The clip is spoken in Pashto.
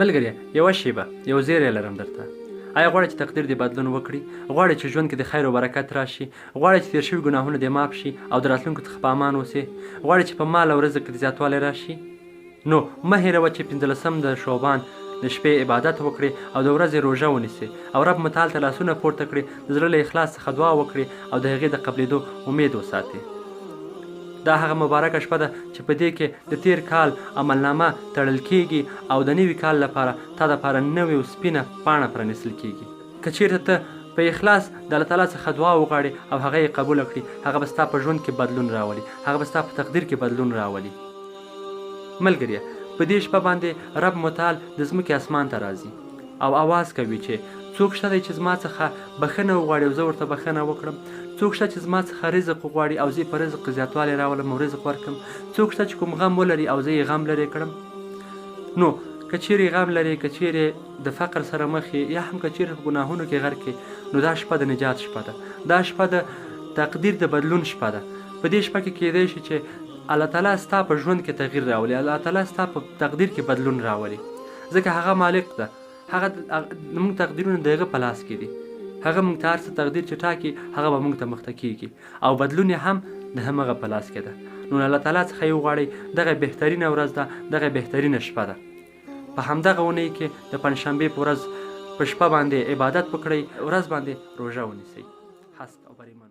ملګریه، یوه شیبه یو زیری لرم درته. آیا غواړې چې تقدیر دې بدلون وکړي؟ غواړې چې ژوند کې د خیر او برکت راشي؟ غواړې چې تېر شوي ګناهونه دې معاف شي او د راتلونکي څخه په امان اوسې؟ غواړې چې په مال او رزق کې د زیاتوالی راشي؟ نو مه هېروه چې 15 د شعبان د شپې عبادت وکړې او د ورځې روژه ونیسې او رب متعال ته لاسونه پورته کړې، د زړه له اخلاص څخه دعا وکړې او د هغې د قبلېدو امید وساتې. دا هغه مبارکه شپه ده چې په دې کې د تیر کال عملنامه تړل کیږي او د نوي کال لپاره تا دپاره نوې او سپینه پاڼه پرانیستل کیږي. که چیرته ته په اخلاص د الله تعالی څخه دعا وغواړې او هغه یې قبوله کړي، هغه به ستا په ژوند کې بدلون راولي، هغه به ستا په تقدیر کې بدلون راولي. ملګریه، په دې شپه باندې رب متعال د ځمکې اسمان ته راځي او آواز کوي چې څوک شته دی چې زما څخه بښنه وغواړي او زه ورته بښنه وکړم؟ څوک شته چې زما څخه رزق وغواړي او زه یې په رزق زیاتوالی راولم او رزق ورکړم؟ څوک شته چې کوم غم ولري او زه یې غم لرې کړم؟ نو که چیرې غم لرې، که چیرې د فقر سره مخ یې، یا هم که چیرې په ګناهونو کې غرق یې، نو دا شپه د نجات شپه ده. دا شپه د تقدیر د بدلون شپه ده. په دې شپه کې کیدی شي چې الله تعالی ستا په ژوند کې تغییر راولي، الله تعالی ستا په تقدیر کې بدلون راولي، ځکه هغه مالک ده. هغه زموږ تقدیرونه د هغه په لاس کې دي. هغه موږ ته هر څه تقدیر چې ټاکي هغه به موږ ته مخته کیږي او بدلون یې هم د همغه په لاس کې ده. نو الله تعالی څخه یې وغواړئ، دغه بهترینه ورځ ده، دغه بهترینه شپه ده. په همدغه اونۍ کې د پنجشنبې په ورځ په شپه باندې عبادت وکړئ، ورځ باندې روژه ونیسئ. هست او بریمان.